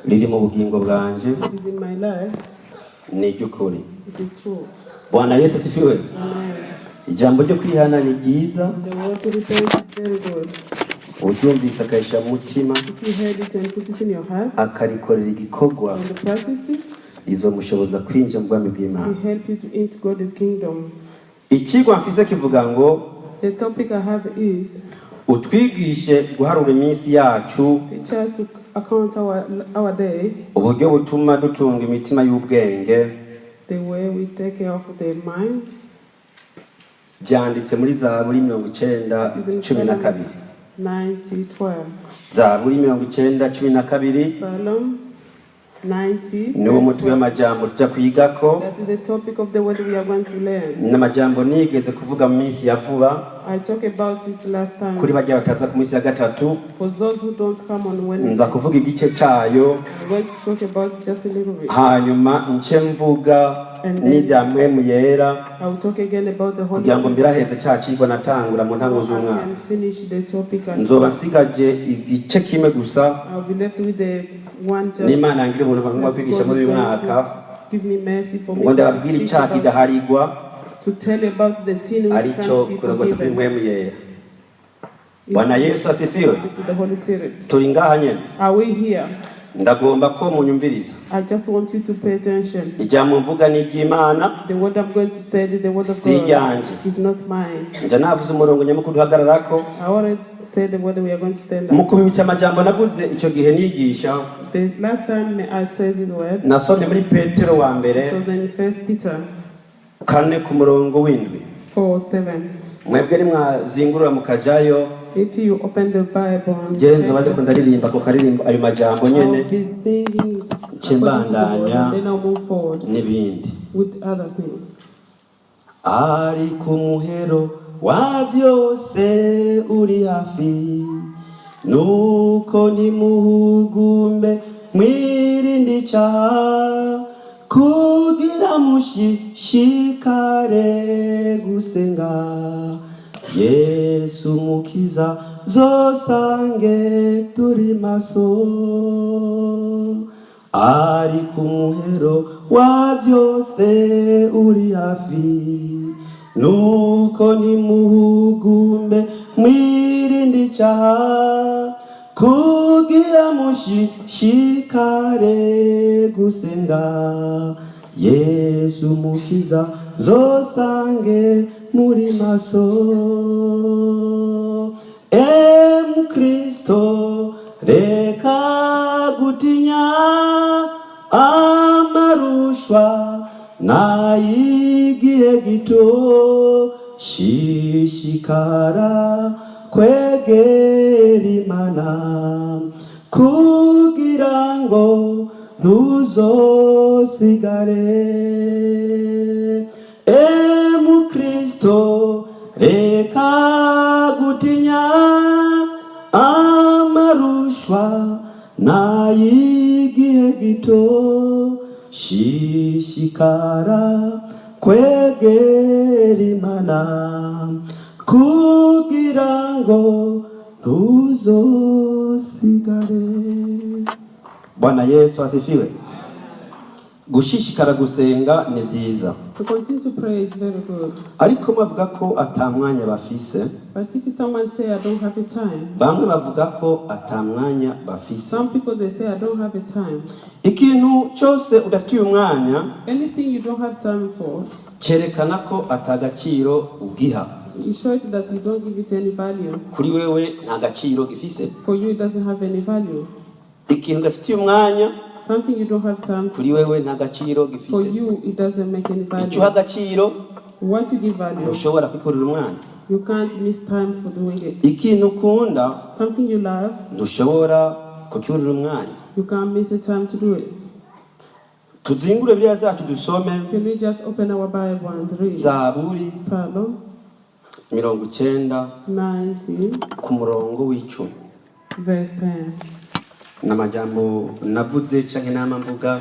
riri mu bugingo bwanje It is in my life. ni iry'ukuri. It is true. Bwana Yesu asifiwe. Amen. Ijambo ryo kwihana ni ryiza, The word to repent is very good. uryumvise akayishyira mu mutima If you heard it and put it in your heart akarikorera igikorwa, and practice it, izomushoboza kwinjira mu bwami bw'Imana. it will help you to enter God's kingdom. Ikigwa mfise kivuga ngo The topic I have is utwigishe guharura iminsi yacu, teach us to account our day, uburyo butuma dutunga imitima y'ubwenge. the way we take care of the mind. Byanditse muri Zaburi 90:12. 90:12. Zaburi 90:12 Psalm 90. niwo mutwe w'amajambo tujya kwigako. That is the topic of the word we are going to learn. N'amajambo nigeze kuvuga mu minsi ya vuba I talked about it last time. kuri bajya bataza ku minsi ya gatatu. For those who don't come on Wednesday, Nza kuvuga igice cyayo, I'm going to talk about it just a little bit. hanyuma nce mvuga n'ibya mpwemu yera I will talk again about the Holy kugira ngo Spirit. mbiraheze cya kigwa natangura mu ntango So I z'umwaka. can finish the topic as Nzoba nsigaje igice kimwe gusa. I'll be left with the one just. N'Imana yangire ubuntu bwo kwigisha muri uyu mwaka Give me mercy for me ngo ndababwire icyaha kidaharigwa to tell you about the sin which aricyo can't be kurogota forgiven. kw'impwemu yera. Bwana Yesu asifiwe. To the Holy Spirit. Turi ngaha nyene, Are we here? ndagomba ko munyumviriza. I just want you to pay attention. Ijambo mvuga ni iry'Imana, The word I'm going to say is the word of Si God. ryanje. It's not mine. nja navuze umurongo nyamukuru duhagararako. I already said the word we are going to stand Mu up. kubica amajambo navuze icyo gihe nigisha, The last time I said this word, nasomye muri Petero wa mbere it was in 1 Peter 4 ku murongo w'indwi. 4:7. Mwebwe nimwazingurura mukajayo, If you open the Bible and jewe nzoba ndiko ndaririmba ko karirimba ayo majambo nyene I'll be singing according to the Chimbandanya. word, and then I'll move forward n'ibindi. with other things. Ari ku muhero wa byose uri hafi, nuko nimuhugume mwirinde icyaha, kugira mushishikare gusenga Yesu mukiza zosange turi maso. Ari ku muhero wa byose uri hafi, nuko nimuhugume mwirinde icyaha, kugira mushishikare gusenga Yesu mukiza zosange muri maso. Mukristo reka gutinya amarushwa nay'igihe gito, shishikara kwegera Imana kugira ngo ntuzosigare. Mukristo reka gutinya amarushwa nay'igihe gito, shishikara kwegera Imana kugira ngo ntuzosigare. Bwana Yesu asifiwe. Gushishikara gusenga ni vyiza, To continue to pray is very good. ariko bavuga ko atamwanya bafise. But if someone say I don't have a time, Bamwe bavuga ko atamwanya bafise. some people they say I don't have a time. Ikintu cyose udafitiye umwanya Anything you don't have time for, cyerekana ko atagaciro ugiha. it shows that you don't give it any value. Kuri wewe nta gaciro gifise. For you, it doesn't have any value. Ikintu udafitiye umwanya Something you don't have time for, kuri wewe nta gaciro for gifise. you, it doesn't make any Icyo uha value. agaciro What you give value, ntushobora kwikurira umwanya. you can't miss time for doing it. Ikintu ukunda Something you love, ntushobora kukikurira umwanya. you can't miss the time to do it. Tuzingure Bibiliya zacu dusome Can we just open our Bible and read Zaburi Psalm 90 19, ku murongo w'10. verse 10. N'amajambo navuze canke nama mvuga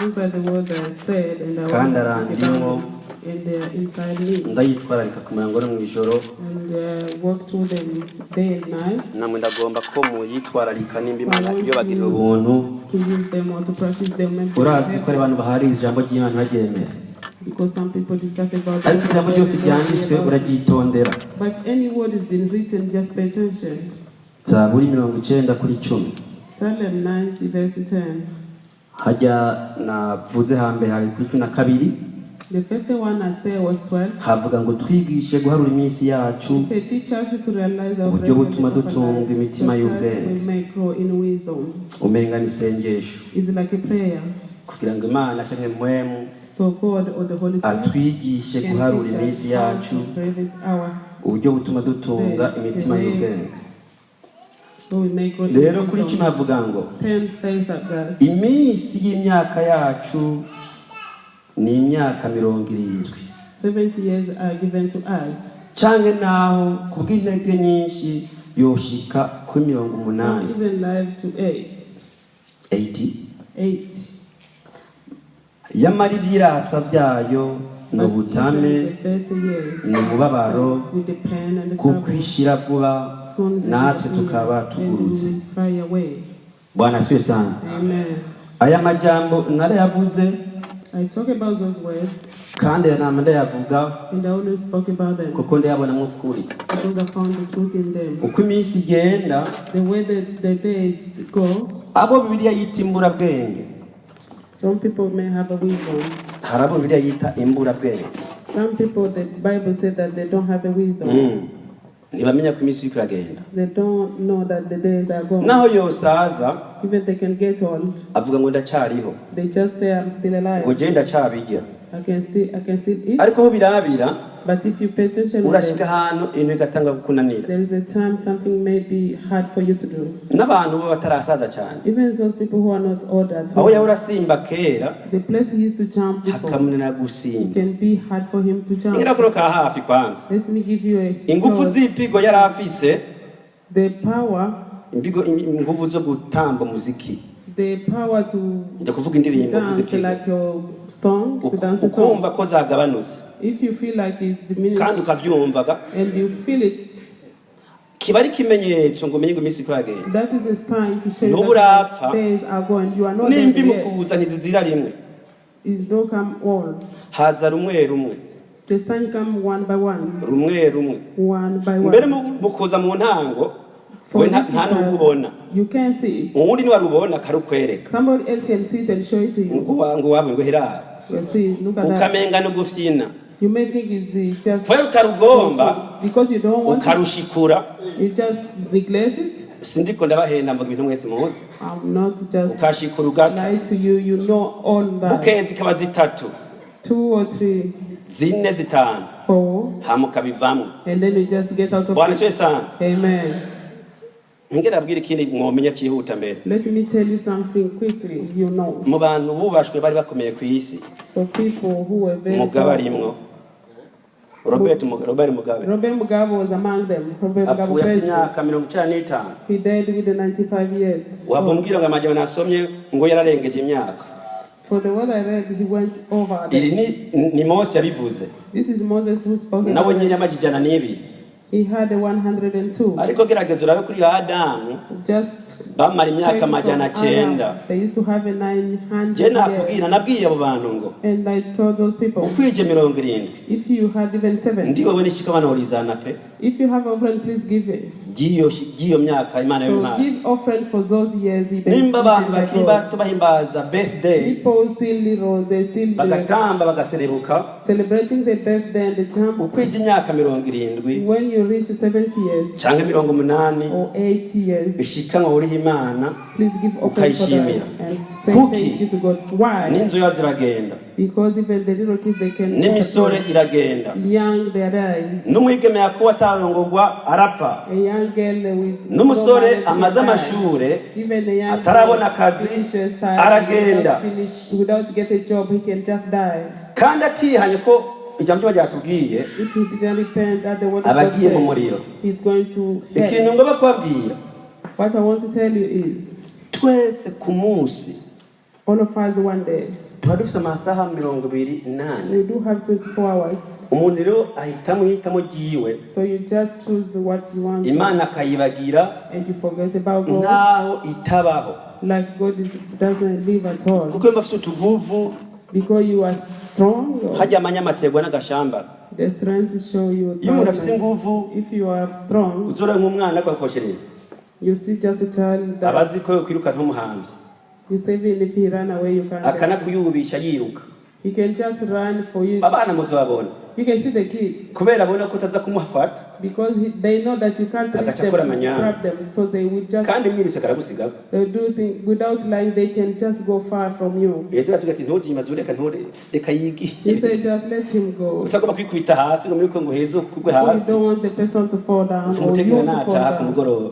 These are the words I said, and I kandi want to speak arandimo about and their inside needs, ndayitwararika ku murango no mu ijoro, and walk through them day and night. namwe ndagomba ko muyitwararika nimba Imana iyo bagirira ubuntu. To use them or to practice them. Urazi ko ari abantu bahari ijambo ry'Imana baryemera, Because some people discuss about it. ariko ijambo ryose ryanditswe uraryitondera. But any word has been written, just pay attention. Zaburi 90:10. Psalm 90 verse 10. Hajya navuze hambere hari kuri 12 The first one I said was 12. havuga ngo twigishe guharura iminsi yacu He said, teach us to realize our uburyo butuma dutunga imitima y'ubwenge. we may grow in wisdom. Umenga ni isengesho It's like a prayer. kugira ngo Imana cyangwa Mwemu So God or the Holy Spirit atwigishe can guharura teach iminsi us how yacu to prevent our uburyo butuma dutunga imitima y'ubwenge. so we may grow in Rero kuri wisdom. kino havuga ngo 10 states like that. iminsi y'imyaka yacu ni imyaka 70, 70 years are given to us. canke naho kubw'intege nyinshi yoshika kuri 80. Some even live to 80 8. yamara ibyiratwa byayo ni But ubutame, even the best years ni umubabaro, with the pain and the kuko trouble, ishira vuba soon natwe tukaba tugurutse. and fly away. Bwana asifiwe sana. Amen. Aya majambo narayavuze I talk about those words kandi yanama ndayavuga and I always spoke about them kuko ndayabonamo ukuri. because I found the truth in them. Uko iminsi igenda, The way the days go, abo Bibiliya yita imburabwenge, some people may have a wisdom. hari abo Bibiliya yita imburabwenge. Some people, the Bible said that they don't have a wisdom. Ntibamenya ko iminsi iriko iragenda. They don't know that the days are gone. Naho yosaza Even they can get old. avuga ngo ndacyariho, They just say, I'm still ngo alive. je ndacyabirya. I can still eat. Ariko aho birabira But if you pay attention, with urashika them, ahantu ibintu bigatanga kukunanira. there is a time something may be hard for you to do. N'abantu bo batarasaza cyane, Even those people who are not old at aho all. yahora asimba kera The place he used to jump before, hakamunanira it gusimba. can be hard for him to jump. Ngirakuro ka hafi kwanza, Let me give you a ingufu close. z'ipigo yari afise, The power ingufu zo gutamba umuziki, to njya kuvuga indirimbo dance z'ipigo, like your song, to dance a song. ukumva ko zagabanutse If you feel like it's kandi diminished ukavyumvaga, and you feel it, kiba ari ikimenyetso ngo umenye ngo iminsi iriko iragenda. that is a sign to show you N'ubu that urapfa, the days are gone. You are not nimba dead yet. imukubuza ntizizira rimwe, It's not come all. haza rumwe rumwe, The sign come one by one, rumwe rumwe. one by Mbere one. mukuza mu ntango, For we you to nta n'ubwo start, ubona, you can see it. uwundi niwarubona akarukwereka, Somebody else can see it and show it to you. ngo wawe ngo herara, You see, look at that. ukamenga no gufyina, You may think it's just kubera utarugomba because you don't want it, ukarushikura. you just neglect it. Sindiko ndabahenda mvuga ibintu mwese muzi, I'm not just ukashikura ugata, lie to you. You know all that. bukezi kaba zitatu, 2 or 3, zine zitanu, 4, hama ukabivamwo. and then you just get out of Bwana it. siwe sana. Amen. Ngera abwira ikindi mwomenya cyihuta mbere. Let me tell you something quickly. You know, Mu bantu bubashwe bari bakomeye ku isi, so people who were very Mugabe powerful. arimwo, Robert Mugabe Robert Mugabe was among them. Robert Mugabe apfuye afite president. imyaka 95. He died with the 95 years. Wavumbwira ngo amajyana nasomye ngo yararengeje imyaka. For the word I read, he went over Iri them. ni Mose yabivuze. This is Moses who spoke. Nawe nyine amajyana nibi. He had a 102. Ariko gerageza urabe kuri Adamu Just bamara imyaka check from amajyana 900. Adam. They used to have a 900 Je nakubwira years. nabwiye abo bantu ngo And I told those people, ukwije 70 if you had even 7, ndi wowe nishika bana horizana pe if you have offering, please give it. giyo myaka Imana So y'Imana. give offering for those years. Nimba abantu bakiri bato bahimbaza birthday People still little, they still bagatamba bagaserebuka, celebrating their birthday and the jump. ukwije imyaka 70 When you reach 70 years canke 80 or 80 years, bishika ngo uriho Imana please give offering for that ukayishimira. and say Kuki? thank you to God. Why? n'inzu yazo iragenda, Because even the little kids, they can n'imisore iragenda, young, they are dying. n'umwigeme yakuba atarongorwa arapfa, A young girl with n'umusore no amaze marriage, amashure even a young atarabona girl akazi finishes study, aragenda. without get a job, he can just die. kandi atihanye ko ijambo ryatubwiye If he didn't repent, that the word of God abagiye mu said, muriro. he's going to hell. Ikintu ngomba kubabwira, What I want to tell you is, twese ku munsi all of us one day, tuba dufite amasaha 28. We do have 24 hours. Umuntu rero ahitamo ihitamo ryiwe, So you just choose what you want Imana akayibagira and you forget about God. nkaho itabaho, Like God doesn't live at all. kuko iyo bafite utuvuvu Because you are strong, hajya amanyamaterwa n'agashamba. the strength show you. Iyo umuntu afite toughness. inguvu If you are strong, uzora nk'umwana akakoshereza, you see just a child that abazi ko kwiruka ntumuhambye, you say even if he run away, you can't. akanakuyubisha yiruka. He can just run for you. Abana muzababona You can see the kids kubera abona ko utaza kumuhafata, because they know that you can't reach them Agachakura to manyanga. grab them, so they will just kandi mwirutse karagusigaho. they do things without lying. They can just go far from you. Iyo tuba tugati ntujye reka reka yigi. You say just let him go. Utagomba kwikubita hasi ngo muri ko ngo hezo kugwe You hasi. don't want the person to fall down or you Umutegera to fall nataha ku down. mugoroba.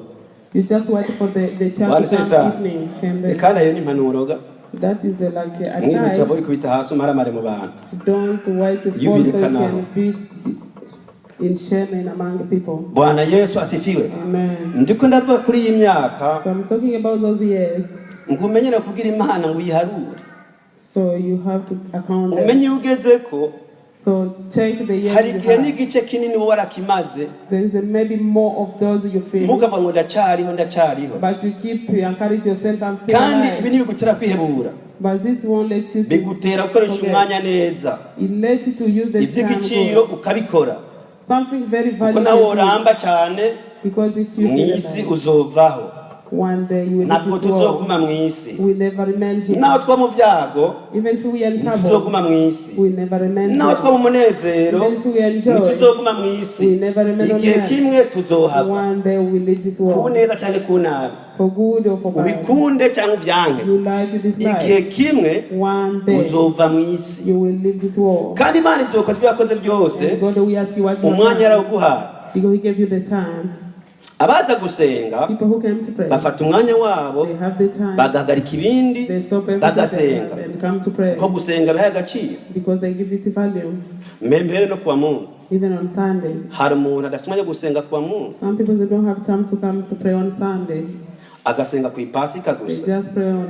You just wait for the child Bwana to sesa. come evening. And then Kandi ayo ni impanuro ga. that is like a Mwirutse abo advice. kwikubita hasi umaramare mu bantu. Don't wait to fall so you can be in shame and among the people. Bwana Yesu asifiwe. Amen. Ndiko ndavuga kuri iyi myaka So I'm talking about those years. ngumenyera kubwira Imana ngo yiharure. So you have to account them. Umenye ugeze ko So check the years hari you igihe have. n'igice kinini wowe warakimaze, There is maybe more of those you feel. mukavuga ngo ndacyariho. But you keep encourage yourself, I'm still Kandi ibi alive. ntibigutera kwihebura, But this won't let you to bigutera gukoresha umwanya neza, it let you to use the time iby'igiciro God. ukabikora, Something very kuko nawe valuable. uramba cyane Because if you mu see isi that uzovaho, one day you will ntabwo leave this world, tuzoguma mu isi. we never remain here. Naho twa mu byago Even if we are in trouble, ntituzoguma mu isi, we never remain naho twa here. mu munezero Even if we enjoy, ntituzoguma mu isi. we never remain on Igihe earth. kimwe tuzohava, One day we leave this ku world. neza cyangwa ku nabi, For good or for bad. ubikunde cyangwa ubyange, You like to igihe dislike. kimwe One day uzova mu isi. you will leave this world. Kandi Imana izokora ibyo yakoze byose, And God will ask you what you umwanya have done. yarawuguhaye. Because He gave you the time. Abaza gusenga People who came to pray, bafata umwanya wabo they have the time. bagahagarika ibindi They stop everything they bagasenga, have and come to pray. ko gusenga bihaye agaciro. Because they give it value. Mbere no kuwa Mungu, Even on Sunday. hari umuntu adafite umwanya wo gusenga kuwa Mungu, Some people they don't have time to come to pray on Sunday. agasenga ku ipasika They gusa just pray on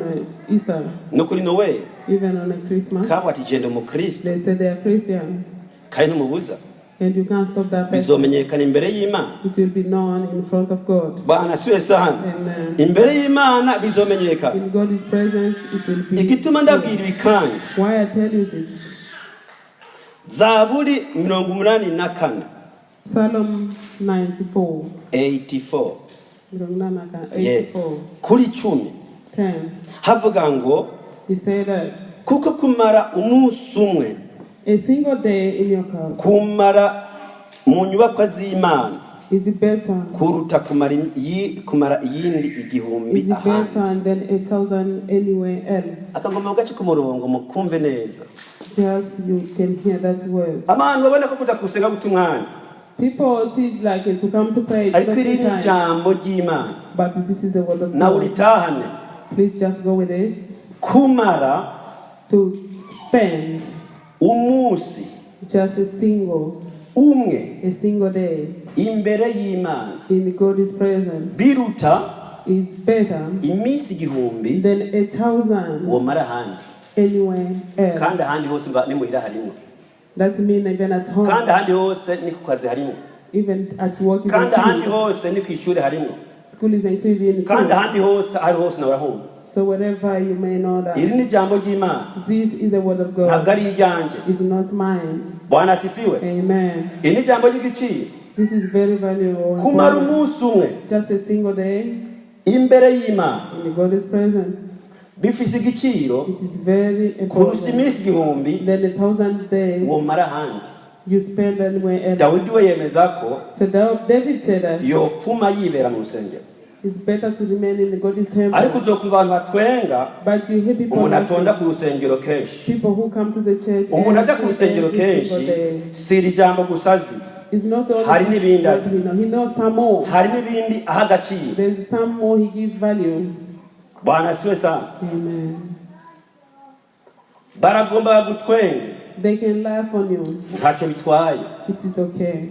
Easter, no kuri Noel. even on a Christmas. Kavuga ati genda umukristo They say they are Christian, kandi ntumubuza, and you can't stop that person. bizomenyekana imbere y'Imana. It will be known in front of God. Bwana siwe sana, Amen. imbere y'Imana bizomenyekana. In God's presence, it will be. Igituma ndabwira ibi kandi, Why I tell you this? Zaburi 84 Psalm 94. 84, yes, 84. kuri 10 10. havuga ngo He said that kuko kumara umunsi umwe, a single day in your house kumara mu nyubakwa z'Imana is better. kuruta kumara iyindi igihumbi Is better ahandi. than 1,000 anywhere else. Akagomba mu gace k'umurongo mukumve neza. Just you can hear that word. Abantu babona ko kuja gusenga guta umwanya, People see like to come to pray, ariko iri it's ni time. ijambo ry'Imana, But this is the word of nawe God. uritahane. Please just go with it. Kumara To spend umunsi just a single day imbere y'Imana in God's presence biruta is better iminsi igihumbi than 1,000 womara ahandi, anywhere else. kandi ahandi hose ni muhira harimo, That means even at home, kandi ahandi hose ni ku kazi harimo, even at work is kandi ahandi included. hose ni ku ishuri harimo, School is included. kandi ahandi hose ari hose nawe urahumva. So wherever you may know that, Iri ni ijambo ry'Imana, this is the word of ntabwo God. ari iryanjye. It's not mine. Bwana asifiwe. Amen. Iri ni ijambo ry'igiciro. This is very valuable. Kumara umunsi umwe Just a single day imbere y'Imana in God's presence. bifise igiciro It is very kurusha important. iminsi igihumbi Then 1,000 days womara ahandi. you spend anywhere else. Dawidi we yemeza ko So David said that yopfuma yibera mu rusengero, it's better to remain in God's temple. ariko uzokumva abantu batwenga But you hear people, umuntu like atonda ku rusengero kenshi. people who come to the church Umuntu ajya ku rusengero every single kenshi day. si iri jambo gusa azi, It's not only hari n'ibindi what azi, he knows. He knows some more. hari n'ibindi aha agaciro. There's some more he gives value. Bwana siwe sana, Amen. baragomba gutwenga They can laugh on you. ntacyo bitwaye. It is okay.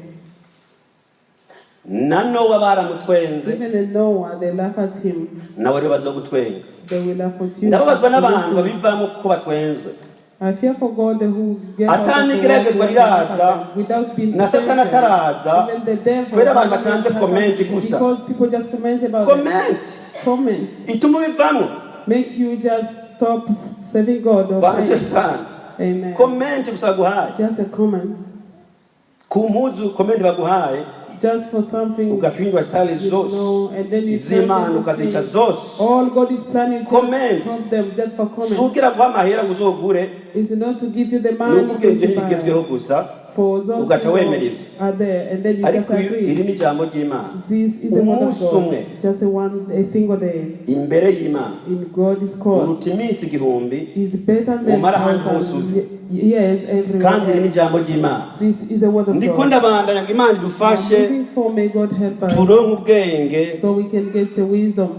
Na Nowa baramutwenze, Even in Noah, they laugh at him. nawe rero bazogutwenga. They will laugh at you. Ndababazwa n'abantu babivamo kuko batwenzwe. I fear for God who gave us Atani the geragezwa word riraza without being na Satani ataraza even the devil kubera abantu batanze comment gusa. because people just comment about Comment comment ituma bivamo. make you just stop serving God or Bana praying. sana. Amen. Comment gusa guhaye. Just a comment. Ku mpuzu comment baguhaye Just for something ugakwindwa style you zose. know, and then you Izimana ukazica zose. all God is planning Comment. just stop them just for comment. Sugira guha amahera uzogure Is not to give you the money n'ubwenge to buy. n'ibigezweho gusa For those ugaca people wemera ivyo. are there and then you just Ariko iri agree. ni ijambo ry'Imana. This is a word of Umunsi umwe God. Just a single day imbere y'Imana in God's court uruta iminsi igihumbi is better than Umara ahantu hose 1,000 uzi. years kandi iri ni everywhere. ijambo ry'Imana. This is a word of Ndiko God. ndabandanya ngo Imana I'm idufashe looking for may God help us turonke ubwenge so we can get the wisdom,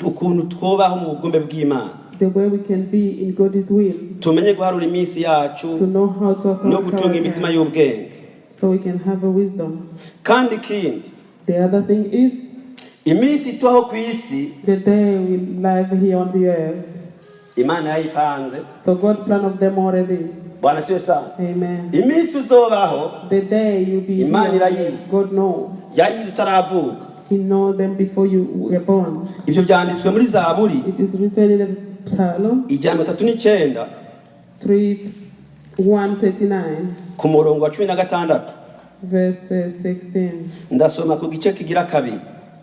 ukuntu twobaho mu bugombe bw'Imana. the way we can be in God's will, Tumenye guharura iminsi yacu to know how to no account gutunga imitima our time, y'ubwenge. so we can have a wisdom. Kandi ikindi The other thing is iminsi tubaho ku isi the day we live here on the earth. Imana yayipanze. So God planned of them already. Bwana siwe sana. Amen. Iminsi uzobaho The day you be Imana here, irayizi. God know. yayize utaravuka. He know them before you were born. Ivyo vyanditswe muri Zaburi It is written in the Psalm 3:9 139 ku murongo wa 16. verse 16. Ndasoma ku gice kigira kabiri.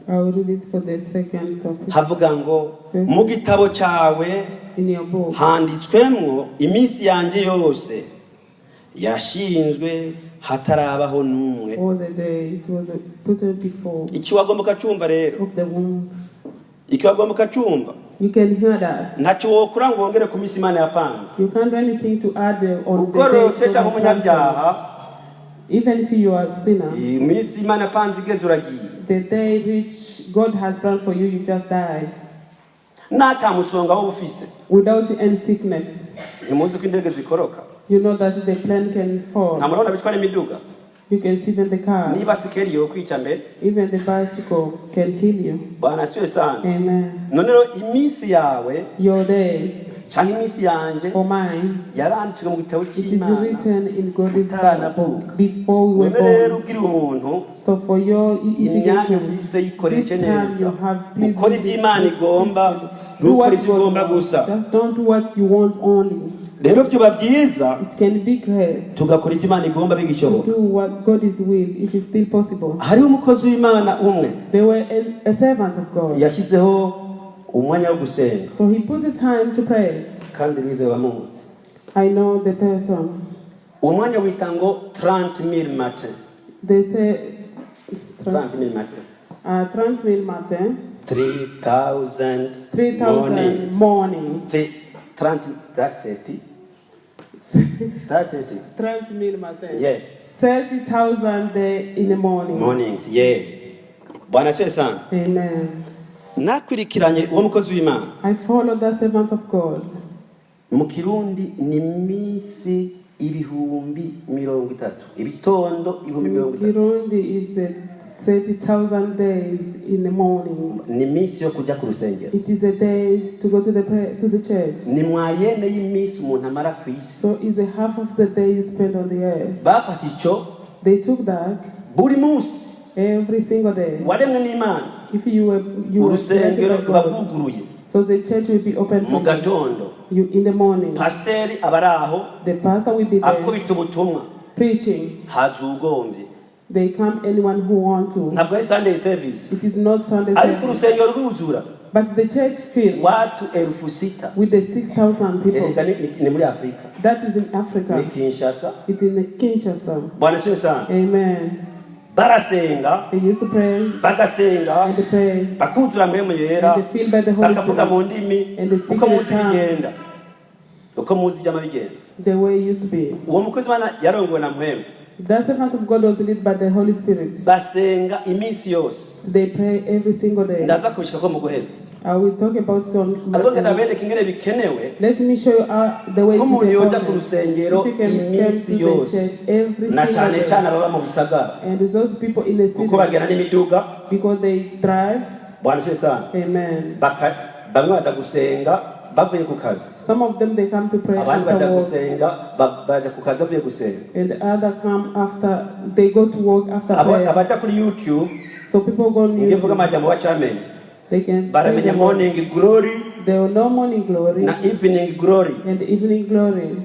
I will read it for the second topic. Havuga ngo mu gitabo cyawe In your book, handitswemwo iminsi yanjye yose yashinzwe hatarabaho n'umwe. all the day it was put before Iki wagomba kucyumva rero. of the womb. Iki wagomba kucyumva. You can hear that. Ntacyo wokura ngo wongere ku minsi Imana yapanze. You can't do anything to add on the Ugororotse days cyangwa God has umunyabyaha planned. Even if you are a sinner, iminsi Imana yapanze igeze uragiye. the day which God has planned for you, you just die Natamusonga wo bufise. without any sickness. Ntimuzi ko indege zikoroka. You know that the plane can fall. Ntamurabona bitwara imiduga. You can sit in the car. Niba sikeri yo kwica mbere. Even the bicycle can kill you. Bwana siwe sana. Amen. None rero iminsi yawe Your days cyangwa iminsi yanje or mine, yaranditswe mu gitabo it is cy'Imana. written in God's Utaravuka. book before we were Wewe rero born. ubwira umuntu So for your imyanya education, ufise yikoreshe this time neza. you have please Ukora ivyo Imana igomba, do ntukore what ivyo God igomba wants. gusa. Just don't do what you want only. Rero byuba byiza It can be great tugakora ivyo Imana igomba to bigishoboka. do what God is will if it's still possible. Hariho umukozi w'Imana umwe They were a servant of God. yashyizeho umwanya wo gusenga So he put the time to pray. kandi bize bamuzi. I know the person. Umwanya wita ngo 30,000 matin. They say 30,000 matin. 30,000 matin, 3,000 3,000 morning, 30 30,000 matin. Yes. 30,000 day in the morning. Mornings, yeah. Bwana siwe sana. Amen. Nakurikiranye uwo mukozi w'Imana. I follow the servants of God. Mu Kirundi ni minsi 30,000. Ibitondo 30,000. Kirundi is 30,000 days in the morning. Ni minsi yo kujya ku rusengero. It is a day to go to the church. Ni mwayene y'iminsi umuntu amara ku isi. So it's a half of the day you spend on the earth. Bafashe ico They took that buri munsi every single day. waremwe n'Imana. If you were Urusengero created by God, baguguruye so the church will be open mu for gatondo. you in the morning. Pasiteri abaraho The pastor will be there akubita ubutumwa preaching. haza ugomvye. They come anyone who want to. Ntabwo ari Sunday service. It is not Sunday Ariko service, urusengero ruzura but the church filled watu 6,000. with the 6,000 people. Erega ni muri Afrika. That is in Ni Africa. Kinshasa. It's in Kinshasa. Bwana siwe sana. Amen. Barasenga, They used to pray bagasenga, and they pray bakuzura mpemu yera, and they feel by the Holy bakavuga mu Spirit ndimi, and they speak uko in muzi tongues. bigenda. Uko muzi byama bigenda. the way it used to be. Uwo mukozi w'Imana yarongowe na mpemu. The servant of God was led by the Holy Spirit. Basenga iminsi yose. They pray every single day. Ndaza kubishika ko mu guheza. I will talk about it on Ariko Monday. ndabereka ingene bikenewe Let me show you the way it ko is umuntu yoja ku important. rusengero If you can come iminsi to the yose. church every Na single cyane day. cyane ababa mu bisagara. And those people in the city, Kuko bagenda n'imiduga. because they drive. Bwana siwe sana. Amen. Bamwe baza gusenga bavuye ku kazi. Some of them, they come to pray Abandi baja after work. gusenga, baja ku kazi bavuye gusenga. And the other come after, they go to work after prayer. Abaja kuri YouTube, So people go on ngivuga YouTube. amajambo bacamenye. They can Baramenya morning glory There will no morning glory na evening glory. and evening glory.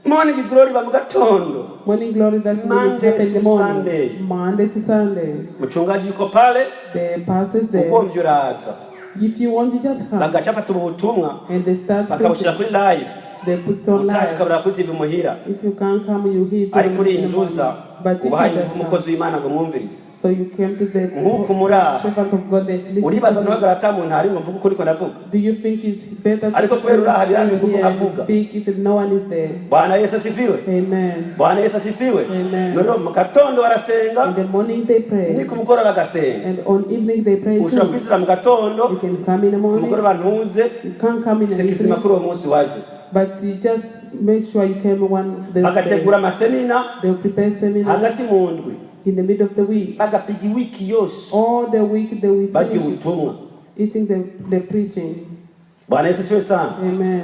Morning glory ba mu gatondo. Morning glory, that's when it Monday happens in the to morning. Sunday. Monday to Sunday. Mchungaji yuko pale, The pastors there. uko uraza. If you want to just come. Bagacafata ubutumwa, And they start bakabushira preaching. kuri live. They put on Utaje live. kabura kuri TV muhira. If you can't come, you hear Ari them kuri in the morning. inzuza, But if ubahaye you just umukozi come, w'Imana ngo mwumvirize. so you came to the Nkuko muraha. servant of God that listen Uribaza to you. ntuhagarara ata muntu ari ngo mvuge uko niko navuga. Do you think it's better to Ariko kubera uraha biranga stand kuvuga here and avuga. speak if no one is there? Bwana Yesu asifiwe. Amen. Bwana Yesu asifiwe. Amen. Noneho mu gatondo barasenga, In the morning they pray, ni ku mugoroba bagasenga. and on evening they pray Ushobora too. kwisira mu gatondo, You can come in the ku morning, mugoroba ntuze, you can't come in the sekizima evening, kuri uwo munsi waje. but you just make sure you came one of the Bagategura day. amasemina They'll prepare seminar hagati mu ndwi. in the middle of the week. Bagapiga wiki yose All the week they will barya finish it, ubutumwa. eating the preaching. Bwana Yesu asifiwe sana. Amen.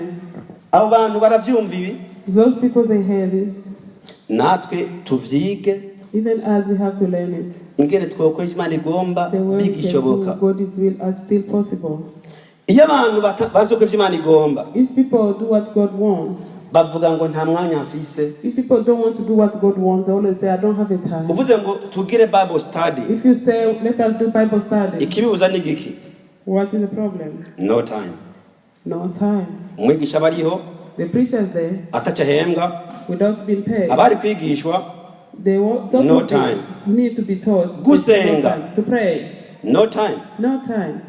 Abo bantu baravyumva ibi, Those people, they hear this. natwe tuvyige Even as we have to learn it. ingene twokora Imana igomba The way we can do bigishoboka. God's will as still possible. Iyo abantu basohoka ivyo Imana igomba, If people do what God wants, bavuga ngo nta mwanya mfise. if people don't want to do what God wants, they always say, I don't have a time. Uvuze ngo tugire Bible study, If you say, let us do Bible study, ikibibuza ni giki? what is the problem? No time. No time. Umwigisha bariho The preachers there, ataca ahembwa, without being paid, abari kwigishwa they also No time. need to be taught. Gusenga. No time. To pray. no time. No time.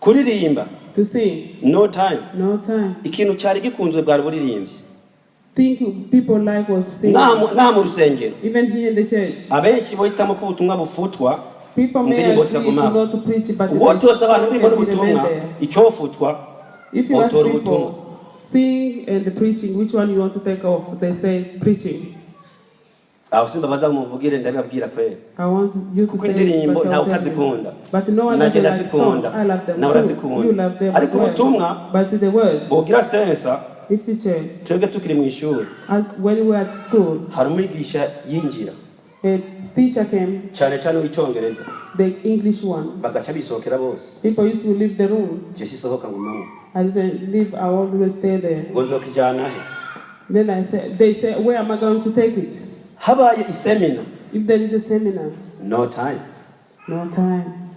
Kuririmba To sing. no time. No time. Ikintu cyari gikunzwe bwari buririmbyi. Think people like was singing. Nta mu rusengero. Even here in the church. Abenshi bohitamo ko ubutumwa bufutwa. People may Indirimbo agree to zikaguma. not to preach, but Uwo tuzi abantu they bibona still ubutumwa, remain there. icyofutwa, If you ask Autor people, ubutumwa. sing and the preaching, which one you want to take off? They say preaching. aho simba baza muvugire ndababwira kweli. I want you to Kuko say it, indirimbo but ntawe I'll tell you. utazikunda. But no one Nanjye doesn't like song. ndazikunda. I love them Nawe too. urazikunda. You love them as Ariko ubutumwa, well. But the word, bogira sensa, if you check, twebwe tukiri mu ishuri, as when we were at school, hari umwigisha yinjira, a teacher came, cyane cyane w'icyongereza, the English one. bagaca bisohokera bose. People used to leave the room. Je sisohoka ngo mama. I didn't leave. I always stay there. Ngo nzokijana he. Then I said, they said, where am I going to take it? Habaye isemina, If there is a seminar, no time. no time.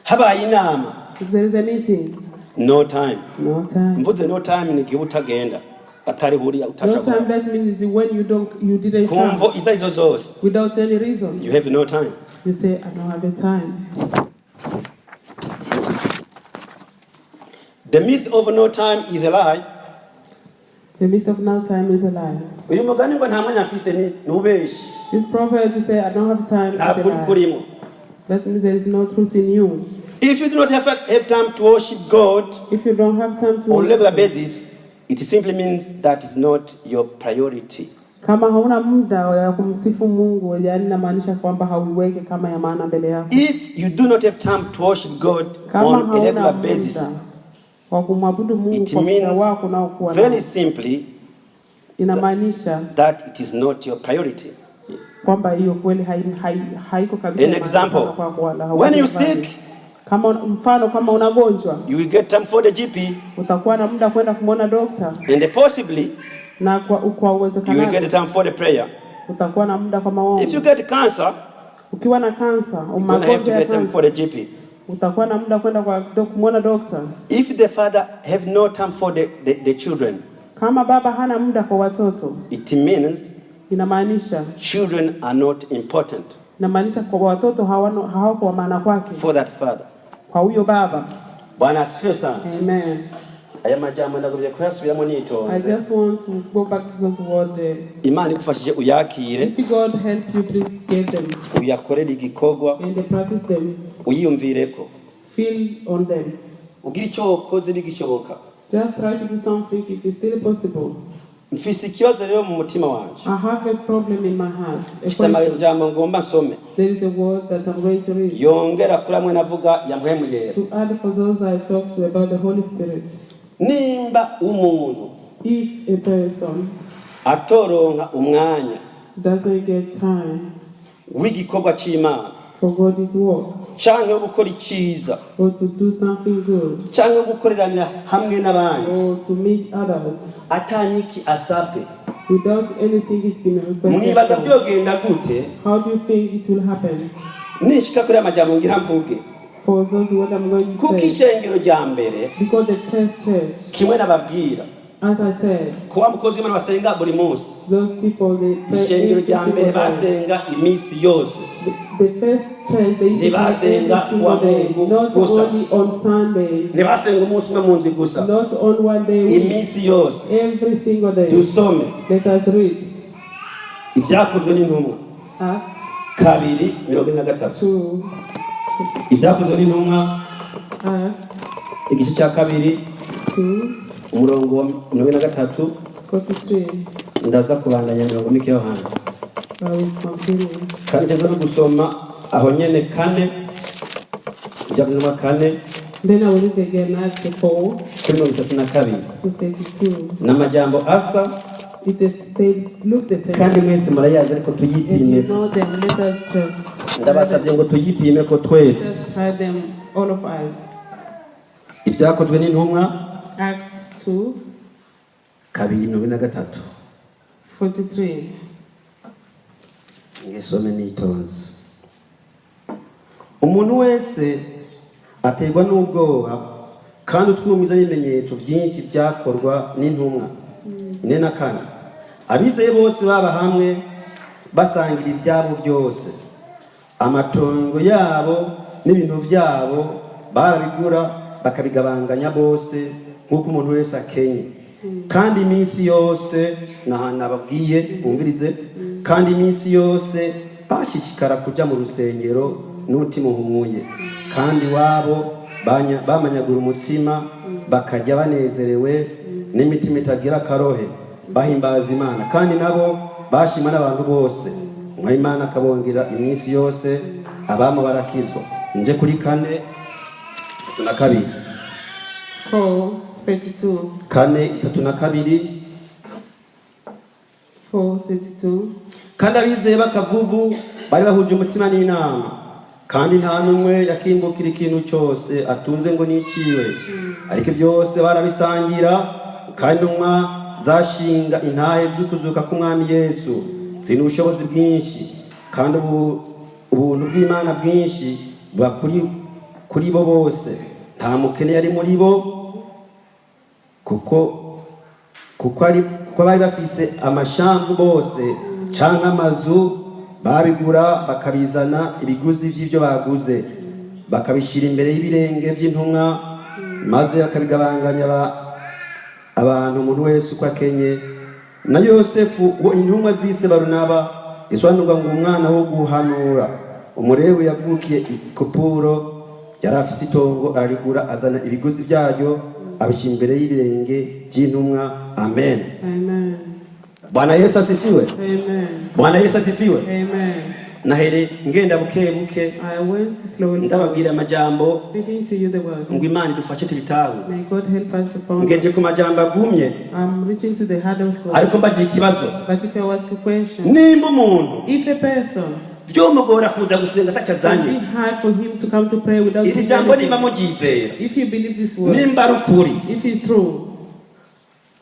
Habaye inama, If there is a meeting, no time. no time. Mvuze no time ni gihe utagenda, atari huri No utasha. time, that means when you didn't Kumvo come izo izo zose, without any reason. you have no time. You say, I don't have a time. The myth of no time is a lie. The midst of no time is a lie. Uyu mugani ngo nta mwanya mfise ni nubeshi. This prophet to say, I don't have time, Nta is a kuri lie. kurimo. That means there is no truth in you. If you do not have time to worship God If you don't have time to on a regular worship, basis, it simply means that is not your priority. kama hauna muda wa kumsifu Mungu, yani inamaanisha kwamba hauiweke kama ya maana mbele yako. If you do not have time to worship God Kama on a hauna regular muda basis, wa kumwabudu Mungu it kwa muda wako means unaokuwa very nao, simply inamaanisha that it is not your priority. kwamba hiyo kweli haiko kabisa. An ya maana example, sana kwako wala when you hauwezi sick, kama mfano kama unagonjwa, you will get time for the GP, utakuwa na muda kwenda kumwona dokta, and possibly na kwa you will uwezekano get time for the prayer. utakuwa na muda kwa If maombi. you get cancer, Ukiwa na kansa, you're going to have to magonjwa ya get time for kansa, the GP. utakuwa na muda kwenda kwa kumwona dokta. If the father have no time for the children, Kama baba hana muda kwa watoto, it means inamaanisha children are not important kwa watoto hawako wa maana kwake, for that father. kwa huyo baba. Bwana asifiwe sana. Amen. Aya majambo ndagobye kuyasubiramo I nitonze. just want to go back to those words. Imana igufashije uyakire, If God help you, please get them uyakorere igikorwa, and practice them. uyiyumvireko. Feel on them. Ugira icyo ukoze bigishoboka. Just try to do something if it's still possible. Mfise ikibazo rero mu mutima wanje. I have a problem in my heart. A Mfise question. amajambo ngomba nsome. There is a word that I'm going to read. Yongera kuri amwe navuga ya mpwemu yera. To add for those I talked to about the Holy Spirit. nimba umuntu If a person atoronka umwanya doesn't get time w'igikorwa c'Imana for God's work canke wo gukora iciza or to do something good canke wo gukoreranira hamwe n'abandi or to meet others atanyiki asabwe, without anything it's been mwibaza requested, vyogenda gute how do you think it will happen? nishika kuri amajambo ngira mvuge? For those what I'm going to kuko say, ishengero rya mbere because the first church, kimwe nababwira as I said, kuba mukozi w'Imana basenga buri munsi, those people they pray ishengero every rya mbere single day. basenga iminsi yose, The first church they used to pray every Ntibasenga single day, kuwa not gusa. only on Sunday, ntibasenga umunsi umwe mu ndwi gusa, not on one day, a week, iminsi yose. every single day. Dusome Let us read ibyakozwe n'intumwa Acts 2:43, 2, ibyakozwe n'intumwa Acts igice cya 2 2, umurongo wa 43, 43. ndaza kubandanya mirongo mike yo hano I will continue. kandi ndaza no gusoma aho nyene 4, ibyakozwe n'intumwa 4 Then I will read again Acts 4 kuri 32 to 32. n'amajambo asa It is they look the kandi same. mwese murayazi ariko And tuyipime. you know them, let us just Ndabasabye ngo tuyipime ko twese. just try them, all of us. Ibyakozwe n'intumwa Acts 2, 2:43. 43. Ngesome nitonze. Umuntu wese aterwa n'ubwoba kandi utwumiza n'ibimenyetso byinshi byakorwa n'intumwa. 4. Abizeye bose baba hamwe basangira ibyabo byose, amatongo yabo n'ibintu byabo barabigura bakabigabanganya bose nk'uko umuntu wese akenye. Kandi iminsi yose nababwiye bumvirize, kandi iminsi yose bashishikara kujya mu rusengero n'umutima uhumuye, kandi wabo bamanyagura umutsima bakajya banezerewe n'imitima itagira akarohe bahimbaza Imana, kandi nabo bashima n'abantu bose, umwami Imana akabongera iminsi yose abamo barakizwa. Nje kuri 4:32. 4:32. 4:32. 4:32. Kandi abizeye bakavuvu bari bahuje umutima n'inama, kandi nta n'umwe yakimbukira ikintu cyose atunze ngo niciwe, ariko byose barabisangira, kandi intumwa zashinga intahe z'ukuzuka k'umwami Yesu zina ubushobozi bwinshi, kandi ubuntu bw'Imana bwinshi buba kuri bo bose. Nta mukene yari muri bo, kuko bari bafise amashamvu bose canke amazu, babigura bakabizana ibiguzi vy'ivyo baguze bakabishira imbere y'ibirenge vy'intumwa, maze bakabigabanganya abantu umuntu wese uko akenye. Na Yosefu wo intumwa zise Barunaba isobanurwa ngo umwana wo guhanura, umurewe yavukiye i Kupuro, yari afise itongo ararigura azana ibiguzi byayo abishyira imbere y'ibirenge by'intumwa. Amen. Amen. Bwana Yesu asifiwe. Amen. Bwana Yesu asifiwe. Amen. Nahere ngenda buke buke I went slowly, ndababwira amajambo speaking to you the word. ngo Imana idufashe tubitaho. May God help us to follow. Ngeje ku majambo agumye, I'm reaching to the heart of God. ariko mbagiye ikibazo. But if I ask a question, Nimba umuntu if a person, byomugora kuza gusenga it atacazanye, be hard for him to come to pray without iri doing jambo nimba anything. muryizera, If you believe this word, nimba ari ukuri, if it's true,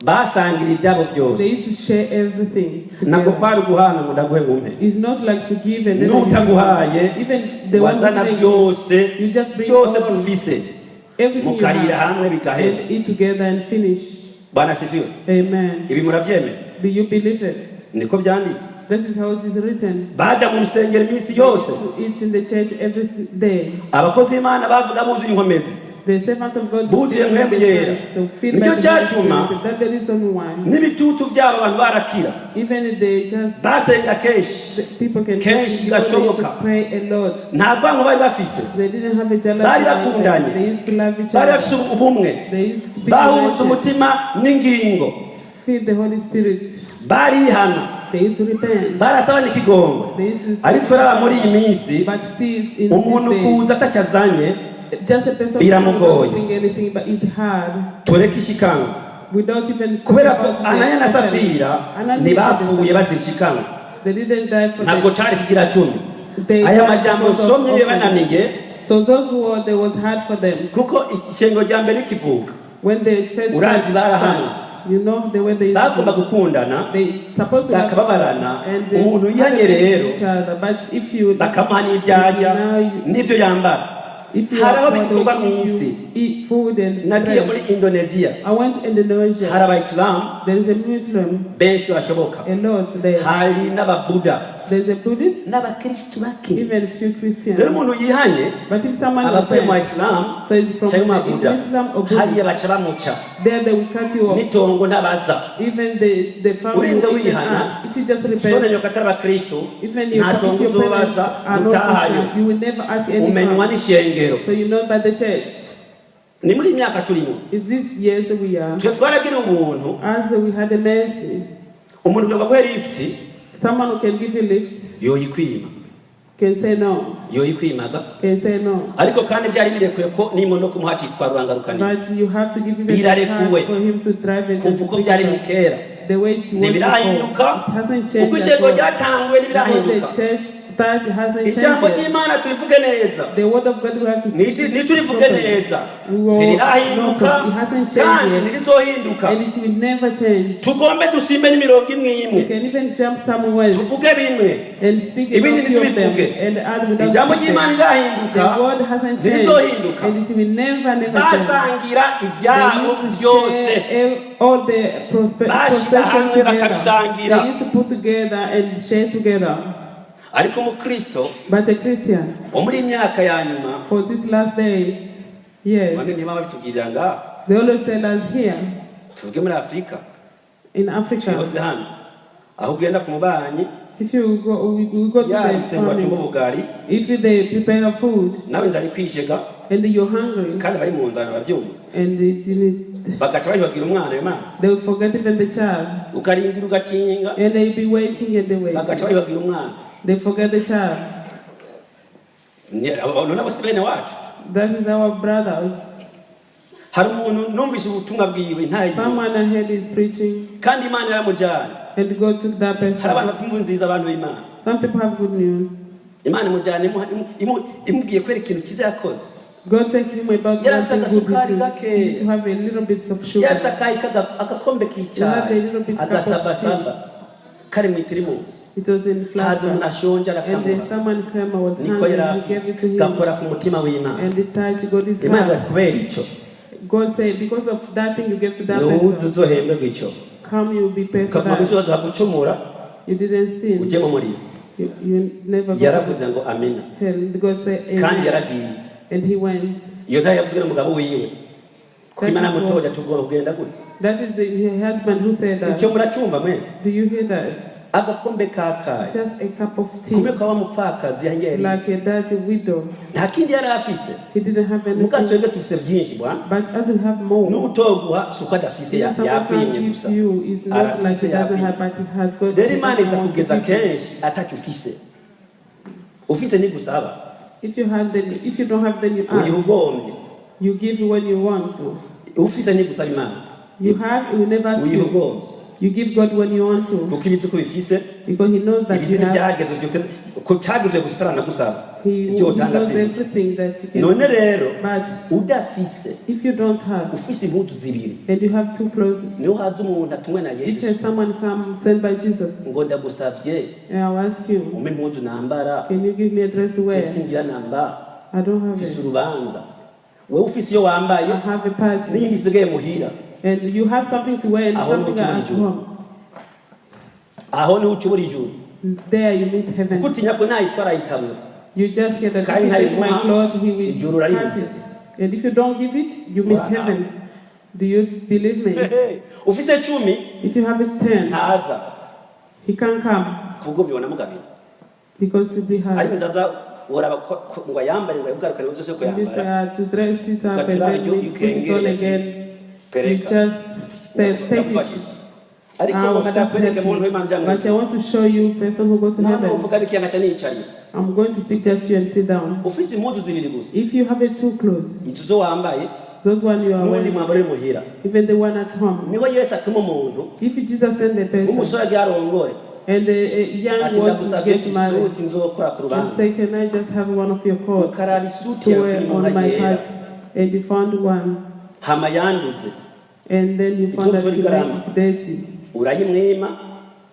basangira ibyabo they byose. used to share everything Ntabwo together. kwari guhana ngo ndaguhe ngumpe. It's not like to give and then N'utaguhaye even the one wazana who byose you just bring byose all, dufise everything you mukahira have hamwe bigahera. and eat together and finish. Bwana asifiwe. Amen. Ibi muravyemera? Do you believe it? Niko byanditse. That is how it is written. Baja mu rusengero iminsi yose. To eat in the church every day. Abakozi b'Imana bavuga buzuye inkomezi. The servant of God Buzuye is mwembe yera. so feel Nicyo like the Holy cyatuma Spirit. That's the reason why. n'ibitutu byabo abantu barakira. Even if they just Basenga kenshi. the people can Kenshi because they used gashoboka. to pray a lot. Nta bwango bari bafise. They didn't have a jealousy. Bari like bakundanye. that. They used to love each Bari other. bafise ubumwe. They used to be Bahuza united. umutima n'ingingo. Feel the Holy Spirit. Barihana. They used to repent. Barasaba n'ikigongo. They used to Ariko raba muri iyi minsi but see in umuntu this day, kuza atacazanye Just a person Biramugoye. doing anything, but it's hard. tureke ishikanwa Without even kubera ko about the Ananiya na offering. Safira Ananias ntibapfuye and bazira ishikanwa They didn't die for ntabwo them. cari kigira cumi They aya died majambo because of nsomye offering. bibananiye So those who were, there was hard for them. kuko ishengo rya mbere rikivuka When they first Urazi church barahanwa. started, you know the way they bagomba gukundana they supposed to have bakababarana and they umuntu yihanye hate rero each other. But if you bakamuha n'ivyarya now you- n'ivyo yambara if you hari aho are poor, bikorwa they give mw'isi you eat food and nagiye muri dress. Indonesia I went to hari Indonesia. abayisilamu There is a Muslim, benshi bashoboka a lot there. hari n'ababuda There is a Buddhist, n'abakristu bake even a few rero Christians. umuntu yihanye But if someone abavuye mu offends, bayisilamu so it's from cyangwa mu babuda Islam or hariya Buddhist, baca bamuca there they will cut you off. n'itongo ntabaza Even the family urenze will even wihana ask. If you just sone repent, nyoka atari abakristu even nta if tongo your parents uzobaza are not utahayo Christian, you will never ask umenywa anyone. n'ishengero So you know by the church. ni muri iyi myaka turimo Is this years we are? twe twaragira umuntu As we had a mercy, umuntu ushobora guha lifuti someone who can give you lift yoyikwima can say no, yoyikwimaga can say no. ariko kandi byari birekuye ko n'imodoka umuhati itwara urangarukanira But you have to give him a Birarekuwe. chance for him to drive it. kumva uko byari ni kera The way it was before. ntibirahinduka It hasn't uko changed at ishengero all. ryatanguye Because ntibirahinduka the church start hasn't ijambo changed yet. ry'imana turivuge neza The word of God we have to speak. ntiturivuge neza We will ntirirahinduka not- it hasn't changed kandi yet. ntirizohinduka And it will never change. tugombe dusimbe n'imirongo imwe You imwe can even jump somewhere tuvuge bimwe and speak Ibindi a few of them ntitubivuge. and add without ijambo speaking. ry'imana rirahinduka The word hasn't changed ntirizohinduka and it will never change. basangira They ibyabo used to byose share all the Bashira possession hamwe together. bakabisangira. They used to put together and share together. ariko umukristo But a Christian, wo muri iyi myaka ya nyuma for these last days, bamwe yes, ntibaba bitubwirira ngaha they always tell us here tuvuge muri afurika in Africa, tuyoze hano aho ugenda ku mubanyi if you go, we go to yaritse the ngo bacumbe farming, ubugari if they prepare food nawe inzara ikwishega and you're hungry kandi bari mu nzara barabyumva and bagaca bahibagira umwana ayo mazi they will forget even the child ukarindira ugatinga and they'll be waiting and they bagaca wait. bahibagira umwana They forget the child. none abo si bene wacu That is our brothers. hari umuntu numvise ubutumwa bwiwe ntayiwe Someone ahead is preaching kandi imana yaramujyanye and go to that hari abantu person. bafite imvu nziza abantu b'imana Some people have good news. imana imujyanye imubwiye kwera ikintu cyiza yakoze God take him about Yarafise something good agasukari to, gake. to have a little bit of yarafise sugar. akayi agakombe You have a k'icyayi little bit cup of agasabasaba kari mu itirimusi It was in haza umuntu flask. ashonje And arakamura then someone came and was niko hungry yari and he gave afise it to him. gakora ku mutima w'imana And it touched God's imana heart. ati kubera icyo God said, because of that thing you gave to that nuwuzi person, uzohemberwa icyo come you will be paid for ukaguma that. misozi wagucumura You didn't sin. ujye mu muriro You never go yaravuze ngo amina to hell. God said, kandi amen. yaragiye And he went. iyo ntayo yavuzwe n'umugabo wiwe kuko imana yamutoje tugomba kugenda gute That is the husband who said icyo that. muracyumva mwe Do you hear that? agakombe kakaye Just a cup of kumwe tea. kwa wa mupfakazi yangeri Like a dirty widow. nta kindi yari afise He didn't have muka anything. twebwe dufise byinshi bwana But as we have more, n'utoguha si uko adafise if someone yakwimye can gusa give you, it's not like arafise he doesn't yakwimye have, but he has got. rero he imana doesn't iza want to kugeza give you. kenshi atacyo ufise ufise ntigusaba If you have, then if you don't have, then you uyiha ask. ugombye You give when you want to. ufise ntigusaba imana You have, you will never ask uyiha you. ugombye You give God when you want to, kuko ibiti uko bifise because He knows that you ibiti have. byageze byose ko cyageze gusa itaranagusaba He ibyo utanga knows si everything that you can. none rero But udafise if you don't have, ufise impuzu zibiri and you have two clothes, niho haza umuntu atumwe na if yesu someone comes sent by Jesus, ngo ndagusavye and I'll ask you, umpe impuzu nambara can you give me a dress to wear? singira namba I don't have ufise it. urubanza wewe ufise iyo wambaye I have a party, n'iyindi isigaye muhira and you have something to wear and I something want to at do it. home. aho niho ucubura ijuru There you miss kuko heaven. utinya ko nayitwara ayitabura You just get that if Kandi you take my ntayimuha, clothes, He will ijuru cut raribuze. it. And if you don't give it, you miss Wow. heaven. Do you believe me? ufise 10 If you have a 10, ntaza He can come kubwo bibona mugabira because to be ariko hard. nzaza uraba ngo yambare ngo yabugarukane uzo ko You say yambara to dress it up But and now then you we put can it get on it. again. You pereka just take it. ndagufashije ariko I will ngo just ndakwereke help umuntu you. w'Imana But I want to show you person who go to ntabwo heaven. uvuga biki yanga cyane yicariye I'm going to speak to you and sit down. ufise impuzu zibiri gusa If you have two clothes, izo wambaye those one you are n'undi wearing, mwambaro uri muhira even the one at home. niho yesu atuma umuntu If Jesus sent the person umusore agiye arongoye and the young ati one to ndagusabye get married isuti nzokora ku and rubanza say, can I just have one of your coats ukaraba isuti to yawe wear inyuma on my yera heart? And you found one, hama yanduze and then you found that it's dirty. urayimwima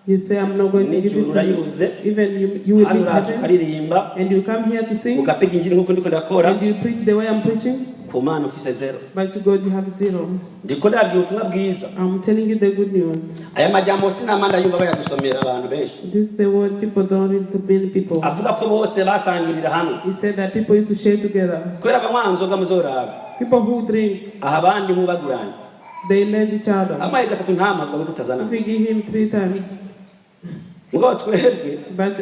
You say, I'm not going to give it to you. Even you will hano miss uraza heaven. ukaririmba And you come here to sing. ugapiga injiri nk'uko ndiko ndakora And you preach the way I'm preaching. ku mana ufise zero But to God you have zero. ndiko ndabwira ubutumwa bwiza I'm telling you the good news. aya majambo sinamanda yumva bayadusomera abantu benshi This is the word people don't read to many people. avuga ko bose basangirira hamwe He said that people used to share together. kubera banywa nzoga muzoraba People who drink, aha abandi nk'ubaguranye they lend each other. amaye gatatu ntampamvu yo kutazana If we give him 3 times, ngo twebwe but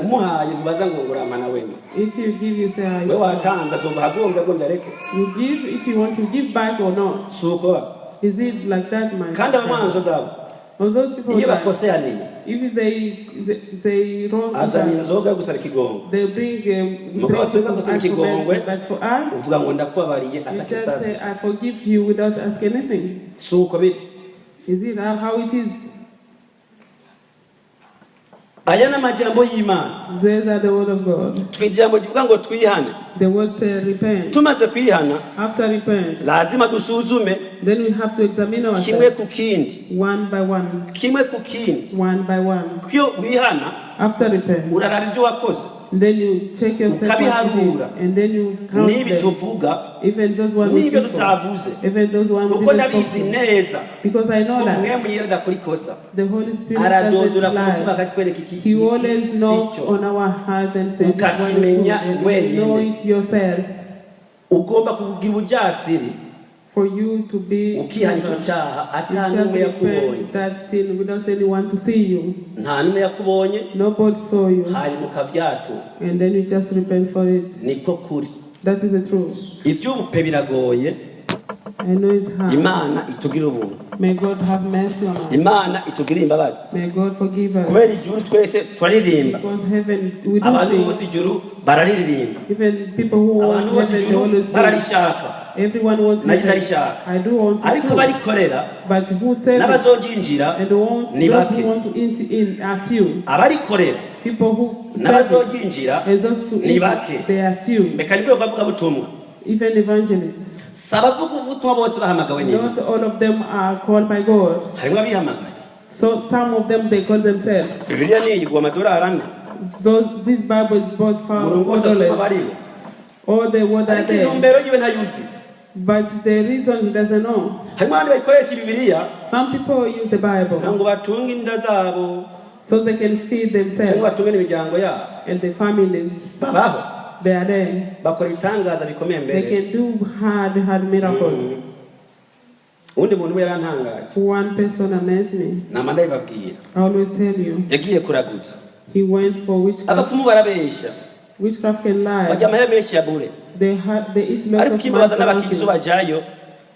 umuhaye ntibaza ngo nguramana wema if you give, you say, we watanze azoba hagombye agombye areke you give if you want to give back or not. suko Is it like that, my kandi abanywa nzoga or those people iyo that bakoseyaniye if they wrong each azana other, inzoga yo gusara ikigongo they bring mugabo twebwe to gusara ask for ikigongwe mercy. But for us, uvuga ngo ndakubabariye you just atacyo say, I forgive you without asking anything. suko biri Is it how it is? aya ni amajambo y'imana These are the word of God. twijambo kivuga ngo twihane The word says repent. tumaze kwihana After repent, lazima dusuzume then we have to examine kimwe ourselves ku kindi one by one. kimwe ku kindi One by one. kuyo wihana After repent, uraraba ibyo wakoze then you check yourself what you ukabiharura did, and then you count n'ibi them. tuvuga Even those one who n'ibyo speak for, tutavuze even those one who kuko didn't ndabizi speak for. neza Because I know ko that umwe muyera adakora ikosa the Holy Spirit aradodora doesn't ku mutima lie. akatwereka iki He always iki knocks sicyo on our heart and says, "This one is good," Ukakimenya and you wenyine. know it yourself. ugomba kugira ubujyasiri For you to be ukihana icyo clever. cyaha You ata just n'umwe yakubonye repent that sin without anyone to see you. nta n'umwe yakubonye Nobody saw you. hanyuma ukabyatura And then you just repent for it. niko kuri That is the truth. iby'ubupe biragoye I know it's hard. imana itugirira ubuntu May God have mercy on us. imana itugirira imbabazi May God forgive us. kubera ijuru twese turaririmba Because heaven, we do abantu sing. bose ijuru bararirimba Even people who want abantu bose heaven, they ijuru always sing. bararishaka Everyone wants nanjye heaven. ndarishaka I do want it ariko too. abarikorera But who said it? n'abazoryinjira And ni those bake who want to enter in are few. abarikorera People who said it n'abazoryinjira and those to ni enter, bake they are few. reka nivuge bavuga butumwa Even evangelists. si abavuga ubutumwa bose bahamagawe n'imana Not all of them are called by God. harimo abihamagaye So some of them, they call themselves. bibiliya niyigwa amadolari ane So this Bible is bought for umurongo wose asoma $4. bariwo All the word are ariko there. intumbero yiwe ntayuzi But the reason he doesn't know. harimo abandi bayikoresha bibiliya Some people use the kugira Bible ngo batunge inda zabo so they can feed cyangwa themselves batunge n'imiryango yabo and their families. babaho They are there. bakora ibitangaza bikomeye They mbere can do hard miracles. uwundi muntu we yarantangaje One person amazed me. nama ndabibabwira I always tell you. yagiye kuraguza He went for witchcraft. abapfumu barabeshya Witchcraft can bajya lie. amahera menshi ya bure They eat lots ariko of ikibazo money. n'abakiristo bajyayo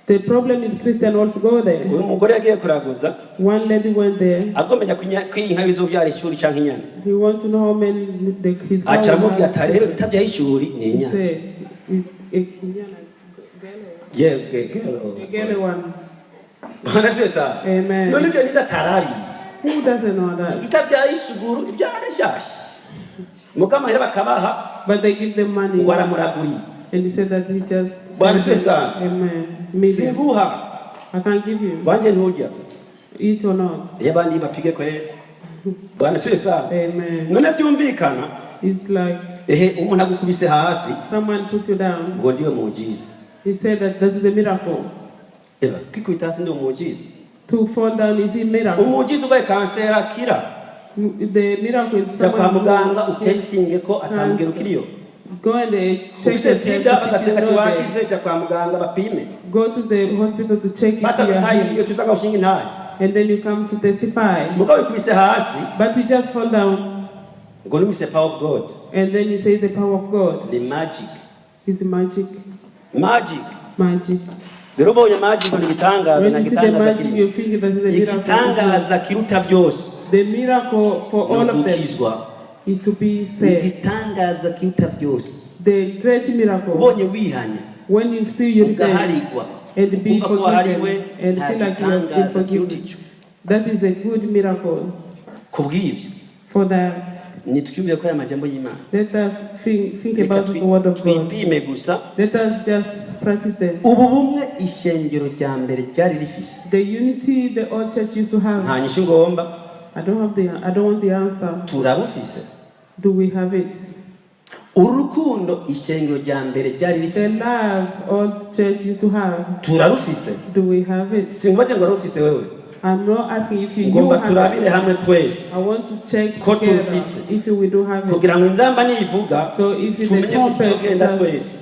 The problem is Christians also go there. uyu mugore yagiye kuraguza One lady went there. agomenya kwiyinka bizobyara ishuri cyangwa inyana He want to know how many his cow aca aramubwira ati has. rero itabyaho ishuri ni He inyana said, get one. bana twese aha Amen. none ibyo nida atarabizi Who doesn't know that? itabyaho isuguru ibyara shyashya muko amahera bakabaha But they give them money. ngo aramuraguriye And he said that he just. Bwana twese aha Amen. Medium. singuha I can't give you. wanjye nturya Eat or not. iyo abandi bapige kwera bwana twese aha Amen. none byumvikana It's like ehe umuntu agukubise hasi someone put you down. ngo ndiwe mujiza He said that this is a miracle. eba kwikubita hasi ndiwe mujiza To fall down is a miracle. umujiza urwaye kanseri akira The miracle is jya kwa muganga who utesitinge ko atambwira ukiriyo go and check ufite yourself sida to see if bagaseka it's ati not there. wakize jya kwa muganga bapime Go to the hospital to check if basa you are gutaye healed. iyo tuza ngo ushinge intaye And then you come to testify. mugabo wikubise hasi But you just fall down ngo numise power of God and then you say the power of God ni magic is magic. magic Magic. rero ubonye magic ni igitangaza When na you see the gitangaza magic, kiri you think that is a miracle. igitangaza kiruta byose The miracle for all of them gukizwa is to be saved. igitangaza kiruta byose The great miracle, ubonye wihanye when you see you repent ugaharigwa and be ukumva ko wahariwe forgiven and nta feel like you have been gitangaza kiruta forgiven, icyo that is a good miracle. ku bw'ibyo For that, nitwumve ko aya majambo y'Imana let us think Reka about the word of God. twipime gusa Let us just practice them. ubu bumwe ishengero rya mbere ryari rifise The unity the old church used to have. nta nyishu ngomba I don't want the answer. turabufise Do we have it? urukundo ishengero rya mbere ryari The rifise love old church used to have. turarufise Do we have it? sinkubaje ngo warufise wewe I'm not asking if you ngomba have turabire it. hamwe twese I want to check Ko together tufise. if we do have it. kugira ngo inzamba nivuga So if the tumenye ko trumpet tuzogenda just twese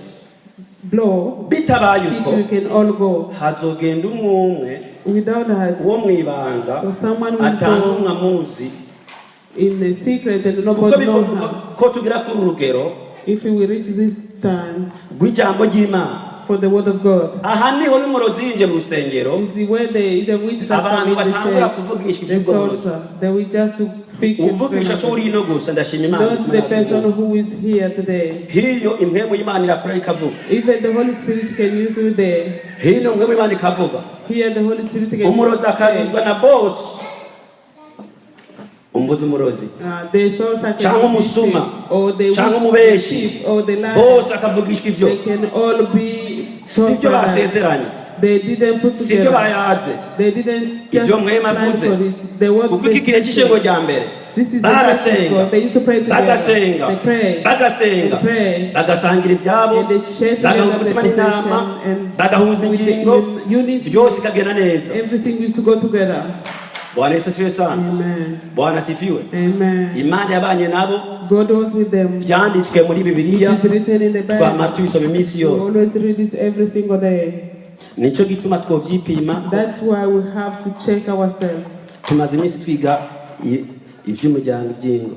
blow, bitabaye see if uko we can all go. hazogenda umwe Without that, uwo mwibanga so someone will atanumwe go amuzi in the secret and kuko nobody knows bigomba her. ko tugira kuri urugero If we will reach this time rw'ijambo ry'Imana for the word of God, aha niho n'umurozi yinjiye mu rusengero is where the witchcraft come abantu in the batangura church. kuvugisha The iby'ubworozi sorcerer, they will just to speak in uvugisha so uri ino gusa ndashima Imana not the person who is here today. hiyo impwemu y'Imana irakora ikavuga Even the Holy Spirit can use you there. hino impwemu y'Imana ikavuga Here the Holy Spirit can use umurozi you akabizwa there. na bosi umbuzi umurozi The sorcerer cyangwa can be umusuma deceived, or the cyangwa wicked umubeshi thief, or the liar. bose akavugishwa ibyo They can all be sibyo taught by that. basezeranye They didn't put sibyo together. bayaze They didn't just ibyo mwema plan avuze for it. The word kuko iki gihe cy'ishengo rya mbere This is the church of barasenga God. They used to pray together. bagasenga They pray. bagasenga They pray. bagasangira ibyabo And they share bagahunga together umutima the n'inama possession and bagahuza with the ingingo unity. byose ikagenda neza Everything used to go together. bwana yesu asifiwe sana Amen. bwana asifiwe Amen. imana yabanye nabo God was with them. byanditswe muri bibiliya It is written in the twama Bible. tubisoma iminsi We yose always read it every single day. nicyo gituma twovyipima ko That's why we have to check ourselves. tumaze iminsi twiga iby'umuryango iby'ingo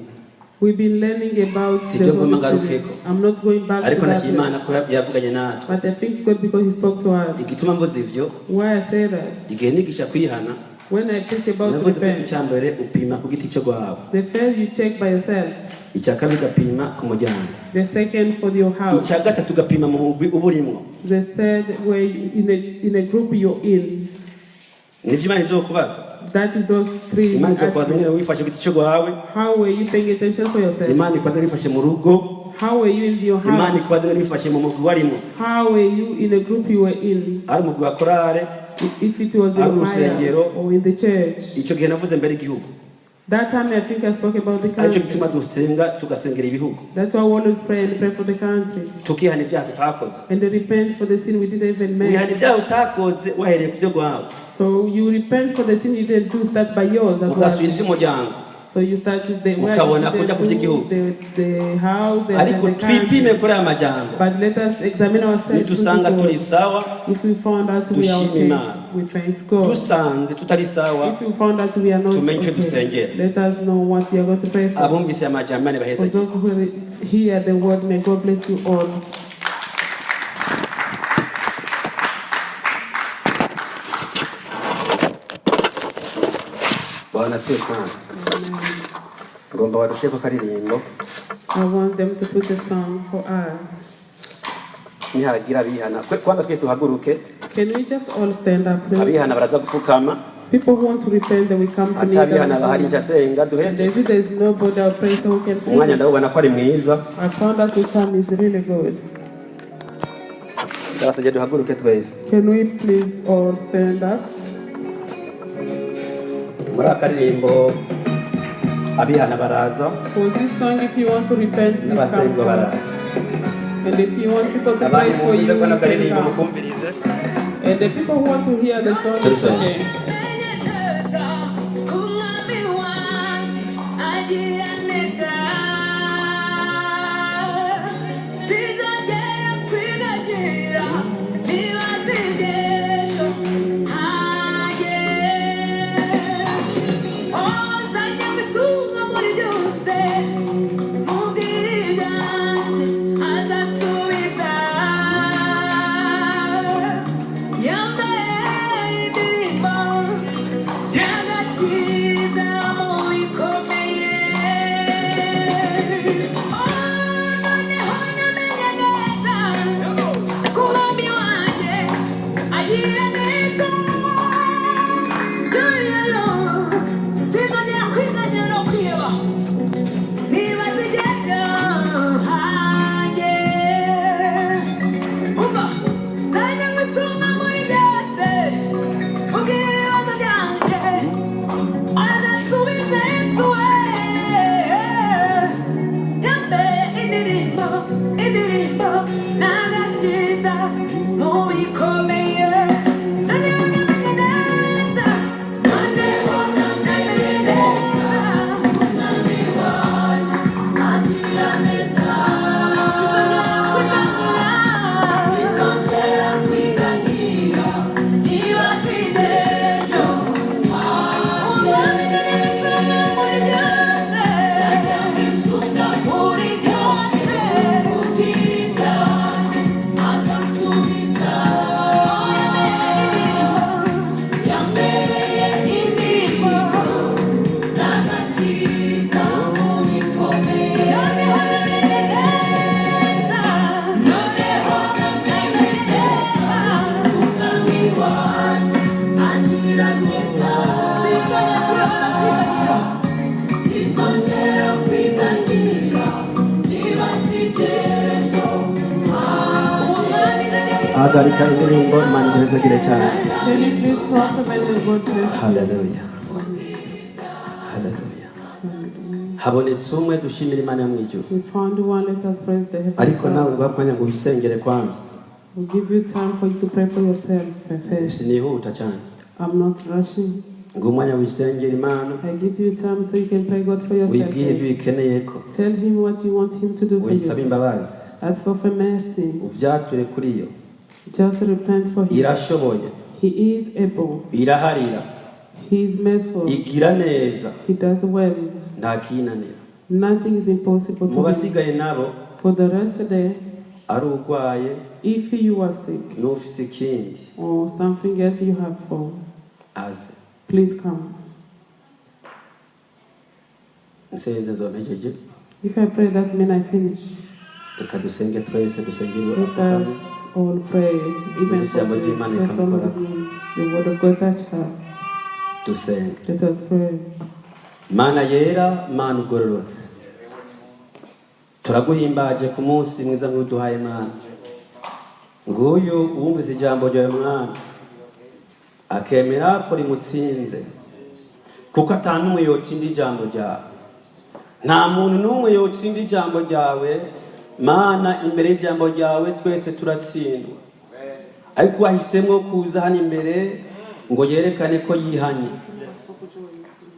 We've been learning about Si the byo Holy ngomba Spirit. ngarukeko. I'm not going back ariko to that. ndashima Imana place. ko yavuganye natwe But I thank God because He spoke to us. igituma mvuze ivyo Why I say that? igihe nigisha kwihana When I preach about navuze ko repent, icya mbere upima ku giti cyo gwawe the first you check by yourself. icya kabiri ugapima ku muryango The second for your house. icya gatatu ugapima mu mugwi uba urimo The third where in a group you're in. nivyo Imana izokubaza That is those three. Imana izokubaza aspects. nyine wifashe ku giti cyo gwawe How were you paying attention for yourself? Imana ikubaza wifashe mu rugo How were you in your Imana house? ikubaza wifashe mu mugwi warimo How were you in a group you were in? ari umugwi wa korale If it was in Ari choir urusengero. or in the church. icyo gihe navuze mbere igihugu That time I think I spoke about the aricyo country. gituma dusenga tugasengera ibihugu That's why we always pray and pray for the country. tukihana ibyaha tutakoze And repent for the sin we didn't even make. wihana ibyaha utakoze wahereye ku byo gwawe So you repent for the sin you didn't do, start by yours as ugasubira well. iby'umuryango So you start with the Ukabona kujya ku by'igihugu. the house and ariko then the country. twipime kuri aya majambo But let us examine ourselves. through nidusanga this turi word. sawa If we found out we are Dushime okay, Imana. we thank God. dusanze tutari sawa If we found out we are not Tumenye icyo okay, dusengera. let us know what we are going to pray for. abumvise aya majambo Imana For ibaheze those who hear the word, may God bless you all. bwana asiwe sana ngomba warusheko akaririmbo I want them to put a song for us. nihagira abihana kwanza twe tuhaguruke Can we just all stand up? abihana baraza gupfukama People who want to repent, they will come to me. atabihana bahari And nca asenga duheze if there is nobody or person who can umwanya pray, ndawubona ko ari mwiza I found out this time is really good. ndabasabye duhaguruke twese Can we please all stand up? muri akaririmbo abihana baraza For this song, if you want to repent, please come n'abasengwa forward. baraza And if you want people to abandi pray for you, mubize ko you n'akaririmbo can come. mukumvirize And the people who want to hear the song, it's Listen. okay. Yeah. hagarika indirimbo Imana igezegere cyane. Can you please stop and then God bless you? Haleluya. Haleluya. Habonetse umwe dushimira Imana yo mu ijuru. We found one, let us praise the heavenly Ariko nawe Father. bakwanya ngo bisengere kwanza. We'll give you time for you to pray for yourself first. Sinihuta cyane. I'm not rushing. Ngo umwanya wisengera Imana. I give you time so you can pray God for yourself. Wibwire ibyo ukeneye ko. Tell him what you want him to do for Wisaba you. imbabazi. Ask for mercy. Ubyature kuri yo. Just repent for him. Irashoboye. He is able. Iraharira. He is merciful. Igira neza. He does well. Nta kinanira. Nothing is impossible Mu to him. basigaye nabo For the rest of the day, ari urwaye if you are sick n'ufise ikindi or something else you have for, aze. please come. Nsenze nzompejeje. If I pray, that means I finish. Reka dusenge twese dusengere Let abapfukamye. us all pray, even for Ijambo ry'Imana the person who is in the word of God touch her. Dusenge. Let us pray. Mana yera, Mana ugororotse, turaguhimbaje ku munsi mwiza nk'uduhaye Mana. Nguyu uwumvise ijambo ryawe Mwana akemera ko rimutsinze, kuko ata n'umwe yotsinda ijambo ryawe. Nta muntu n'umwe yotsinda ijambo ryawe Mana. Imbere y'ijambo ryawe twese turatsindwa, ariko wahisemo kuza hano imbere ngo yerekane ko yihanye.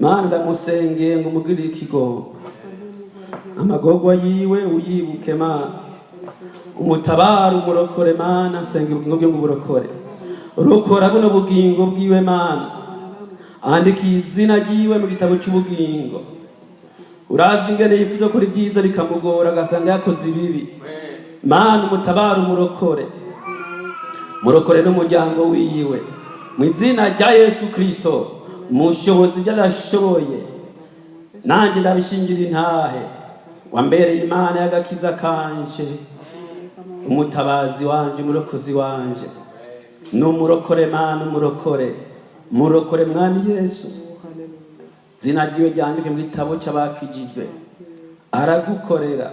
Mana ndamusengeye ngo umugirire ikigongo, amagorwa yiwe uyibuke Mana, umutabara umurokore Mana. Sengera ubugingo bwe ngo uburokore, urokora buno bugingo bwiwe Mana, andika izina ryiwe mu gitabo cy'ubugingo. Urazi ingene yifuza gukora ibyiza bikamugora agasanga yakoze ibibi. Mana umutabara umurokore, murokore n'umuryango wiwe mu izina rya Yesu Kristo. Mushobozi byarashoboye, nanjye ndabishingira intahe. Wambereye Imana y'agakiza kanje, umutabazi wanje, umurokozi wanje. Numurokore Mana, umurokore, murokore Mwami Yesu. Zina ryiwe ryandike mu gitabo cy'abakijijwe. Aragukorera,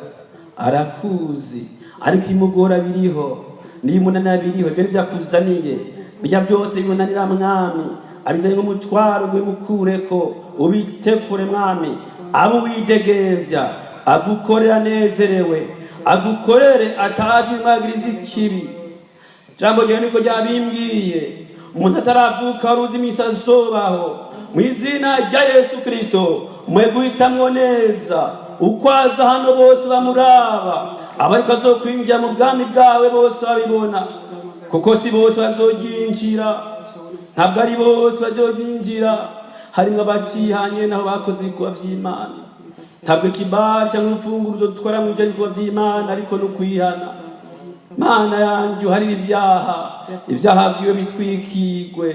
arakuzi, ariko imugora biriho, n'imunanira biriho. Ibyo byakuzaniye bijya byose bimunanira Mwami, abizanye nk'umutwaro wimukureko, ubitekure Mwami. Abo widegevya, agukorera nezerewe, agukorere atazi mwagiriza ikibi. Jambo ryawe niko ryabimbwiye, umuntu ataravuka ruzi imisi azobaho. Mu izina rya Yesu Kristo mwe guhitamwo neza, ukwaza hano bose bamuraba, abariko azokwinjira mu bwami bwawe bose babibona, kuko si bose bazoginjira, ntabwo ari bose bazoginjira. Harimwo abatihanye naho bakoze ibikorwa vy'Imana. Ntabwo ikibari cyangwa urufunguruzo dutwara mu ibikorwa vy'Imana, ariko no kwihana. Mana yanje uharira ibyaha vyiwe bitwikigwe,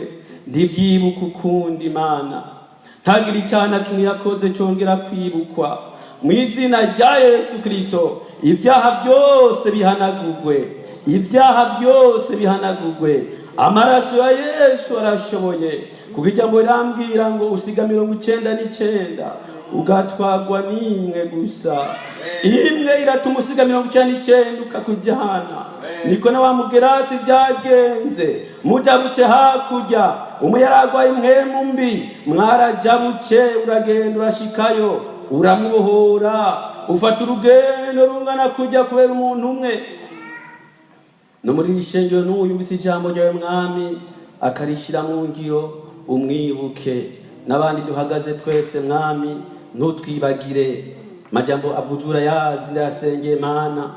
ntivyibuka ukundi Mana. Ntagira icana kimwe yakoze congera kwibukwa. Mu izina rya Yesu Kristo ibyaha byose bihanagurwe, ibyaha byose bihanagurwe. Amaraso ya Yesu arashoboye, kuko ijambo rirambwira ngo usiga 99 ugatwagwa n'imwe gusa. Imwe iratuma usiga 99 ukakujyana. Niko na wa Mugerasi byagenze, mujabuce hakurya, umwe yaragwaye impwemu mbi, mwarajabuce uragenda urashikayo, uramubohora, ufata urugendo rungana kujya kubera umuntu umwe. No muri ishengero n'uyumvise ijambo ryawe Mwami akarishira mu ngiro, umwibuke. N'abandi duhagaze twese Mwami ntutwibagire. Majambo avuzura yazi ndasengeye Mana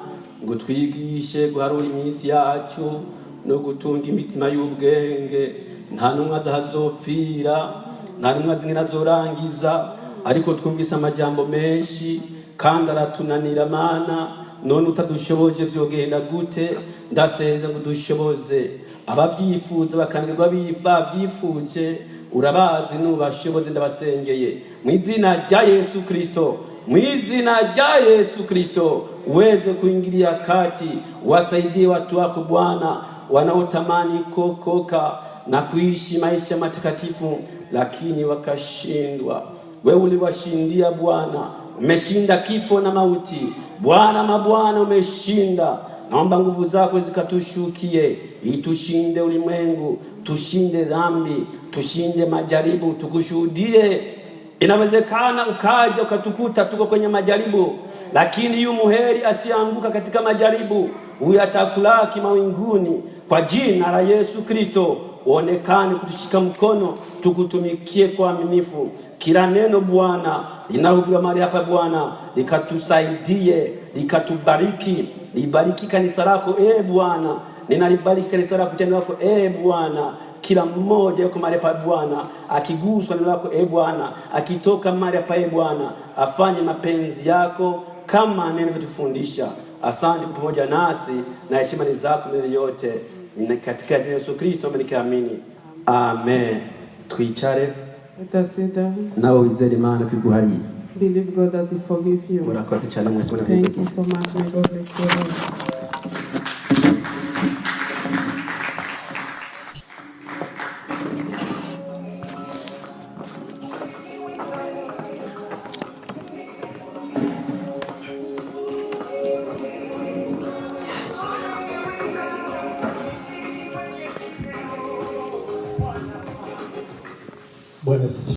ngo twigishe guharura iminsi yacu no gutunga imitima y'ubwenge. Nta numwe azahazopfira, nta numwe azingina azorangiza, ariko twumvise amajambo menshi kandi aratunanira Mana. None utadushoboje vyogenda gute? Ndasenze ngo dushoboze ababyifuza bakanirwa babyifuje, urabazi nubashoboze. Ndabasengeye mu izina rya Yesu Kristo, mu izina rya Yesu Kristo, uweze kuingilia kati, wasaidie watu wako Bwana wanaotamani kuokoka na kuishi maisha matakatifu lakini wakashindwa. Wewe uliwashindia Bwana, umeshinda kifo na mauti. Bwana mabwana umeshinda, naomba nguvu zako zikatushukie, itushinde ulimwengu, tushinde dhambi, tushinde majaribu, tukushuhudie. Inawezekana ukaja ukatukuta tuko kwenye majaribu, lakini yu muheri asianguka katika majaribu, huyu atakulaki mawinguni. Kwa jina la Yesu Kristo, uonekane kutushika mkono, tukutumikie kwa aminifu. Kila neno Bwana linahubiriwa mahali hapa Bwana, likatusaidie, likatubariki. Libariki kanisa lako Bwana, ninalibariki kanisa lako, tendo lako Bwana. Kila mmoja yuko mahali hapa Bwana, akiguswa neno lako Bwana, akitoka mahali hapa Bwana, afanye mapenzi yako kama neno litufundisha. Asante pamoja nasi, na heshima ni zako milele yote. Ni katika jina la Yesu Kristo nikiamini. Amen. Tuichare. Let us sit down. Nawe wizere Imana kwiguhari. Believe God that He forgive you. Murakoze cyane mwese mwana. Thank you so much. May God bless you. Bwana